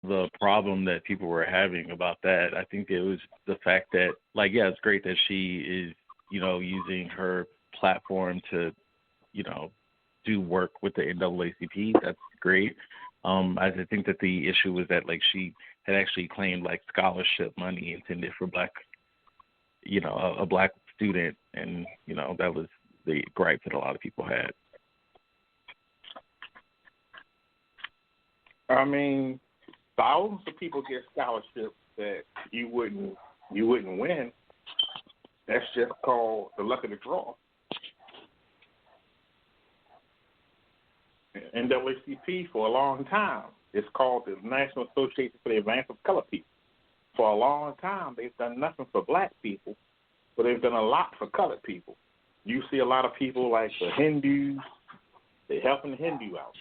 the problem that people were having about that. I think it was the fact that, like, yeah, it's great that she is, using her platform to, you know, do work with the NAACP. That's great. I think that the issue was that, like, she had actually claimed like scholarship money intended for black, a black student, and that was the gripe that a lot of people had. I mean, thousands of people get scholarships that you wouldn't win. That's just called the luck of the draw. NAACP for a long time. It's called the National Association for the Advance of Colored People. For a long time, they've done nothing for black people, but they've done a lot for colored people. You see a lot of people like the Hindus, they're helping the Hindu out.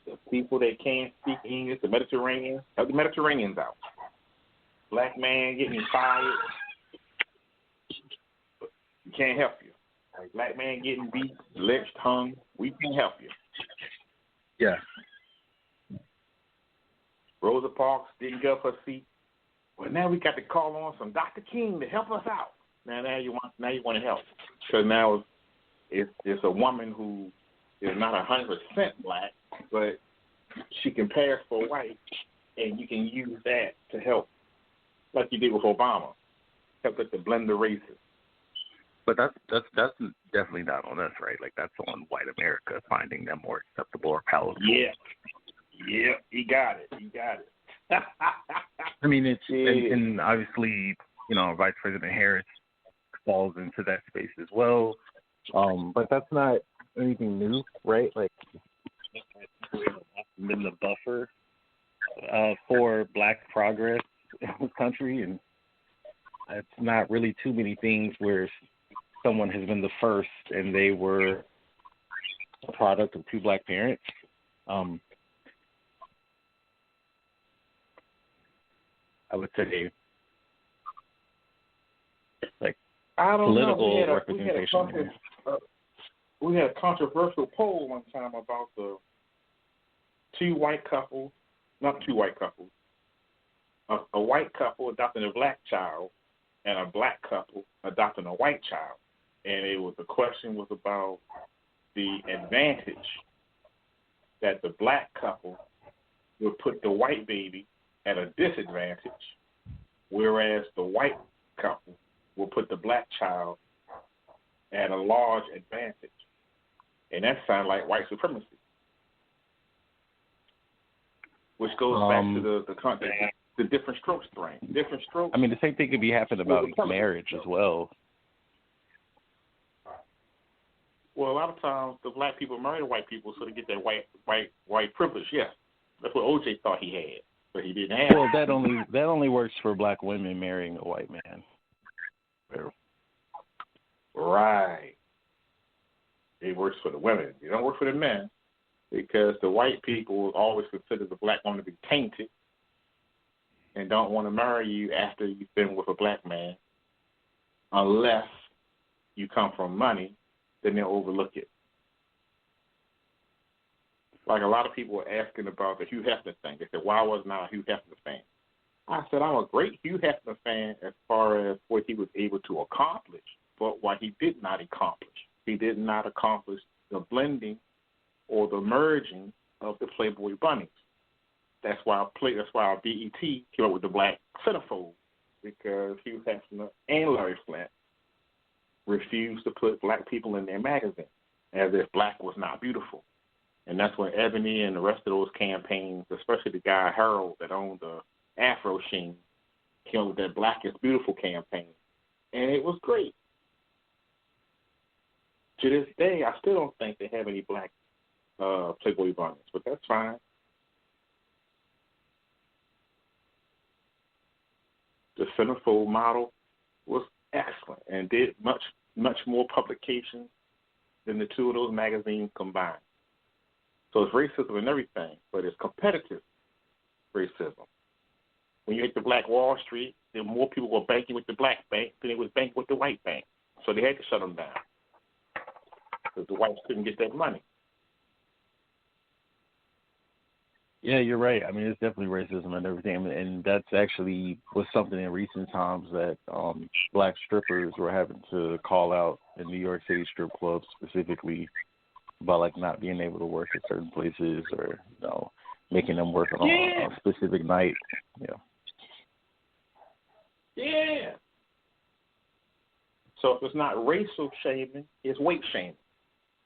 The people that can't speak English, the Mediterranean, help the Mediterraneans out. Black man getting fired, we can't help you. Black man getting beat, lynched, hung, we can't help you. Yeah. Rosa Parks didn't get up her seat. Well, now we got to call on some Dr. King to help us out. Now you want to help, because now it's a woman who is not 100% black, but she can pass for white, and you can use that to help, like you did with Obama, help us to blend the races. But that's definitely not on us, right? Like, that's on white America finding them more acceptable or palatable. Yeah, he got it. I mean, it's and obviously, Vice President Harris falls into that space as well. But that's not anything new, right? Like, been the buffer for black progress in this country, and it's not really too many things where someone has been the first and they were a product of two black parents. I would say, like, I don't political know. representation. We had a controversial poll one time about the two white couples, not two white couples, a white couple adopting a black child and a black couple adopting a white child. And the question was about the advantage that the black couple would put the white baby at a disadvantage, whereas the white couple will put the black child at a large advantage. And that sounds like white supremacy, which goes back to the different strokes thing. Different strokes. I mean, the same thing could be happening about marriage as well. Well, a lot of times the black people marry the white people so they get that white privilege. Yes, that's what OJ thought he had, but he didn't have. Well, that only works for black women marrying a white man. Right. It works for the women. It don't work for the men, because the white people always consider the black woman to be tainted and don't want to marry you after you've been with a black man unless you come from money. Then they'll overlook it. Like a lot of people were asking about the Hugh Hefner thing. They said, why wasn't I a Hugh Hefner fan? I said, I'm a great Hugh Hefner fan as far as what he was able to accomplish, but what he did not accomplish. He did not accomplish the blending or the merging of the Playboy bunnies. That's why BET came up with the Black Centerfold, because Hugh Hefner and Larry Flint refused to put black people in their magazine, as if black was not beautiful. And that's when Ebony and the rest of those campaigns, especially the guy Harold that owned the Afro Sheen, came up with that Black is Beautiful campaign. And it was great. To this day, I still don't think they have any black Playboy bunnies, but that's fine. The Centerfold model was excellent and did much more publications than the two of those magazines combined. So it's racism and everything, but it's competitive racism. When you hit the Black Wall Street, then more people were banking with the black bank than they was banking with the white bank. So they had to shut them down because the whites couldn't get that money. Yeah, you're right. I mean, it's definitely racism and everything, and that's actually was something in recent times that black strippers were having to call out in New York City strip clubs specifically about like not being able to work at certain places or making them work on Yeah, a specific night. Yeah. yeah. So if it's not racial shaming, it's weight shaming.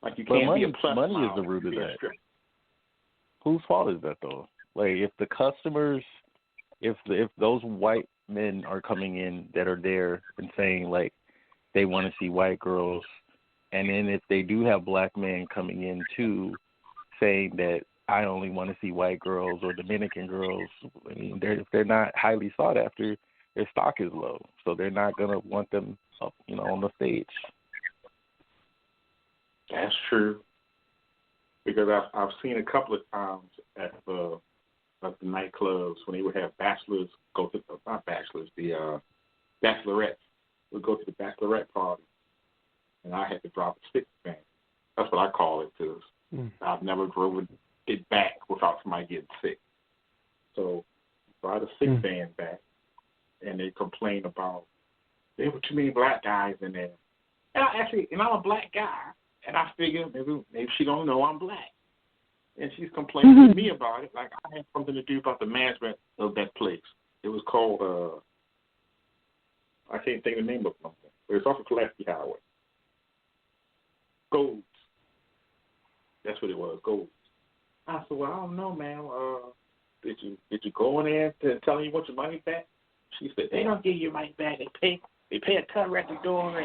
Like you But can't be a money, plus money is model the root and of be a that. stripper. Whose fault is that though? Like if the customers, if those white men are coming in that are there and saying like they want to see white girls, and then if they do have black men coming in too, saying that I only want to see white girls or Dominican girls, I mean, if they're not highly sought after, their stock is low, so they're not gonna want them up, on the stage. That's true. Because I've seen a couple of times at the nightclubs when they would have bachelors go to not bachelors, the bachelorettes would go to the bachelorette party, and I had to drop a stick band. That's what I call it, because I've never driven it back without somebody getting sick. So I had a sick band back, and they complained about there were too many black guys in there. And I'm a black guy. And I figured maybe she don't know I'm black. And she's complaining to me about it, like I had something to do about the management of that place. It was called, I can't think of the name of it. It was off of Pulaski Highway. Golds. That's what it was, Golds. I said, well, I don't know, ma'am. Did you go in there to tell you want your money back? She said, they don't give you money back. They pay a cut at the door,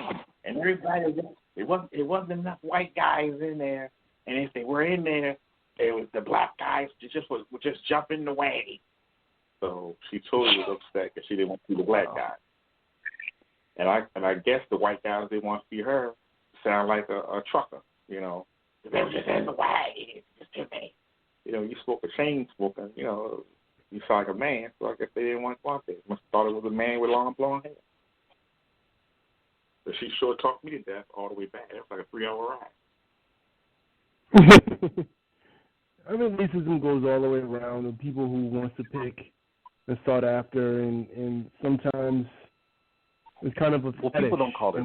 and everybody. It wasn't enough white guys in there, and if they were in there, it was the black guys would just jump in the way. So she totally was upset because she didn't want to see the black guys. And I guess the white guys didn't want to see her sound like a trucker, They were just in the way. It's too bad. You smoke a chain smoker, you sound like a man. So I guess they didn't want it. Must have thought it was a man with long blonde hair. But she sure talked me to death all the way back. It was like a 3-hour ride. I mean, racism goes all the way around. The people who wants to pick and sought after, and sometimes it's kind of a fetish. People don't call it.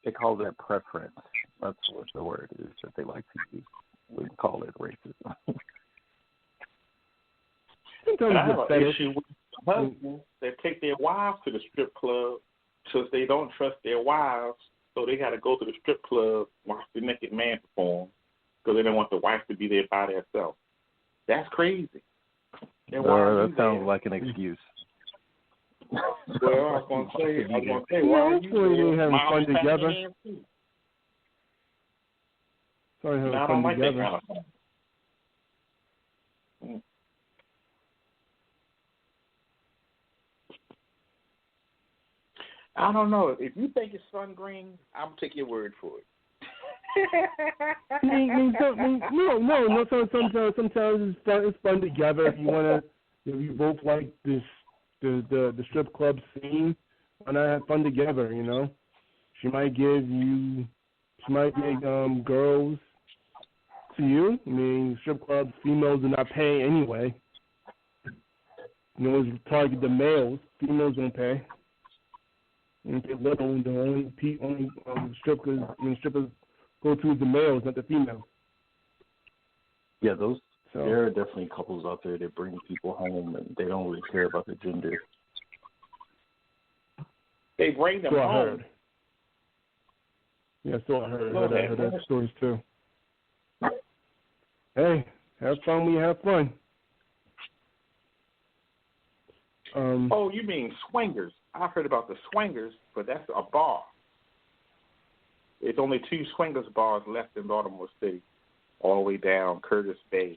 They call it preference. That's what the word is that they like to use. We call it racism. And I have an issue with husbands that take their wives to the strip club because they don't trust their wives, so they got to go to the strip club, watch the naked man perform, because they don't want the wife to be there by herself. That's crazy. That sounds like an excuse. Well, I was going to say, why are you having fun together? Sorry, having I fun don't together. like that kind of fun. I don't know. If you think it's fun, Green, I'm gonna take your word for it. No. Sometimes it's fun together. If you wanna, if you both like the strip club scene, why not have fun together? She might give girls to you. I mean, strip clubs, females do not pay anyway. It's target the males. Females don't pay. And if they're little, the only strippers go to the males, not the females. Yeah, there are definitely couples out there that bring people home and they don't really care about the gender. They bring them home. Heard. Yeah, so I heard that stories too. Hey, have fun when you have fun. You mean swingers? I've heard about the swingers, but that's a bar. There's only 2 swingers bars left in Baltimore City, all the way down Curtis Bay.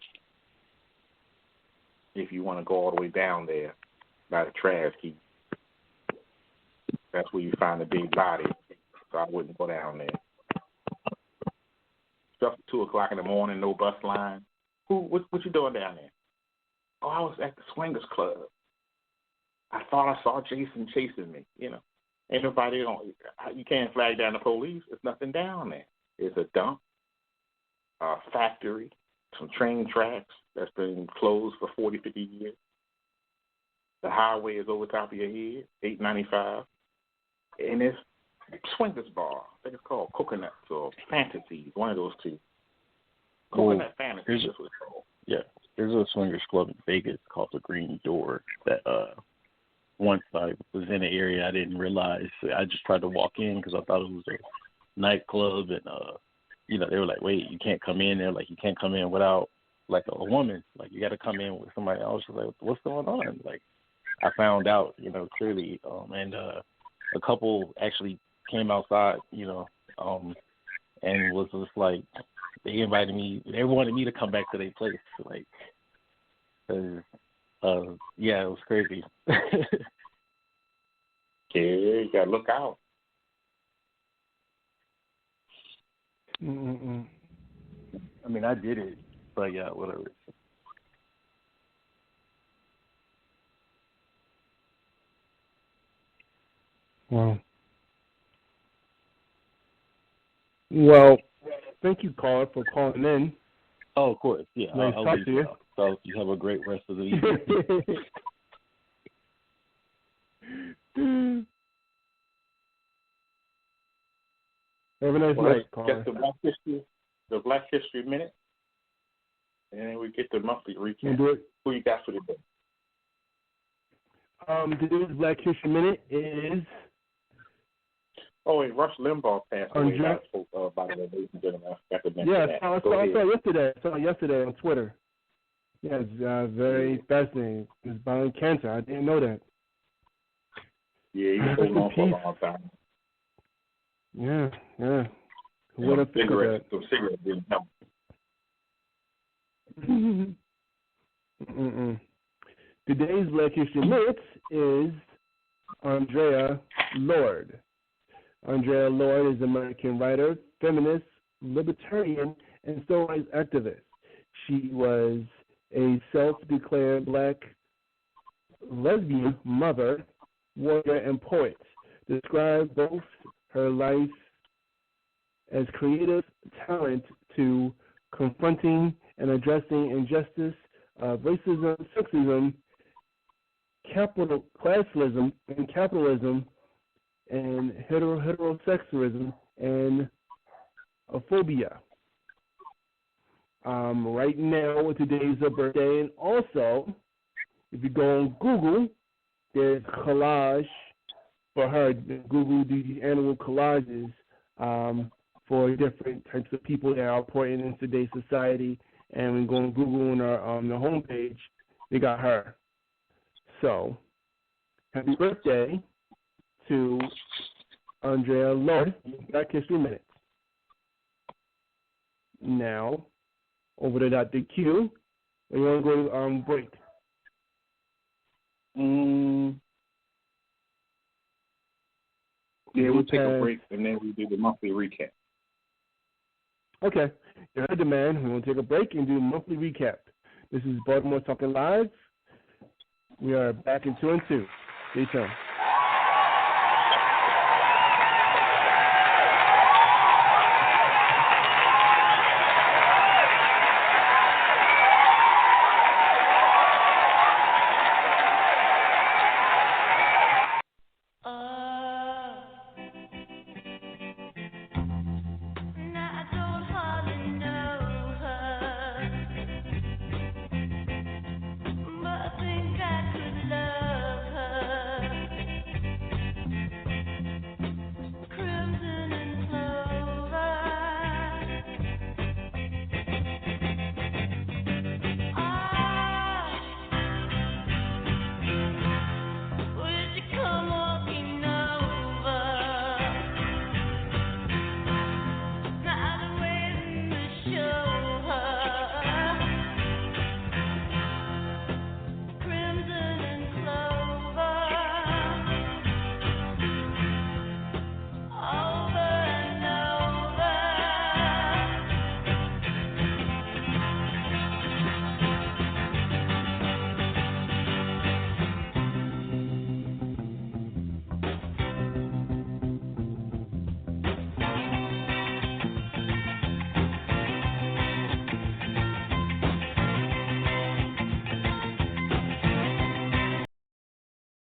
If you want to go all the way down there by the trash heap, that's where you find the big body. So I wouldn't go down there. Stuff at 2:00 in the morning, no bus line. What you doing down there? Oh, I was at the swingers club. I thought I saw Jason chasing me. Ain't nobody you can't flag down the police. There's nothing down there. It's a dump, a factory, some train tracks that's been closed for 40, 50 years. The highway is over top of your head, 895. And it's swingers bar. I think it's called Coconuts or Fantasies, one of those two. Coconut Fantasies is what it's called. Yeah. There's a swingers club in Vegas called the Green Door that once I was in the area, I didn't realize. I just tried to walk in because I thought it was a nightclub, and they were like, "Wait, you can't come in there. Like, you can't come in without like a woman. Like, you got to come in with somebody else." I was like, "What's going on?" Like, I found out, clearly, and a couple actually came outside, and was just like, they invited me. They wanted me to come back to their place, like, 'cause, yeah, it was crazy. Yeah, you gotta look out. Mm-mm. I mean, I did it, but yeah, whatever. Wow. Well, thank you, caller, for calling in. Oh, of course, yeah. Nice I'll talk leave to you. So you have a great rest of the evening. Have a nice night, caller. Get the Black History Minute, and then we get the monthly recap. Do it. Who you got for the day? Today's Black History Minute is. Oh, and Rush Limbaugh passed away. By the way, ladies and gentlemen, I forgot to mention that. I saw yesterday. I saw it yesterday on Twitter. Yeah, it's very fascinating. It's battling cancer. I didn't know that. Yeah, he was holding on for a long time. Yeah. What a cigarette. Some cigarettes didn't help. Today's Black History Minute is Andrea Lord. Andrea Lord is an American writer, feminist, libertarian, and civil rights activist. She was a self-declared black lesbian mother, warrior, and poet. Described both her life as creative talent to confronting and addressing injustice, racism, sexism, classism, and capitalism, and heterosexism, and phobia. Right now, today's her birthday, and also, if you go on Google, there's collage for her. Google these annual collages for different types of people that are important in today's society. And when you go on Google on the homepage, they got her. So, happy birthday to Andrea Lord, Black History Minute. Now, over to Dr. Q. We want to go to break. Yeah, we'll take a break, and then we do the monthly recap. Okay. You heard the man. We're going to take a break and do a monthly recap. This is Baltimore Talking Live. We are back in 2 and 2. Stay tuned.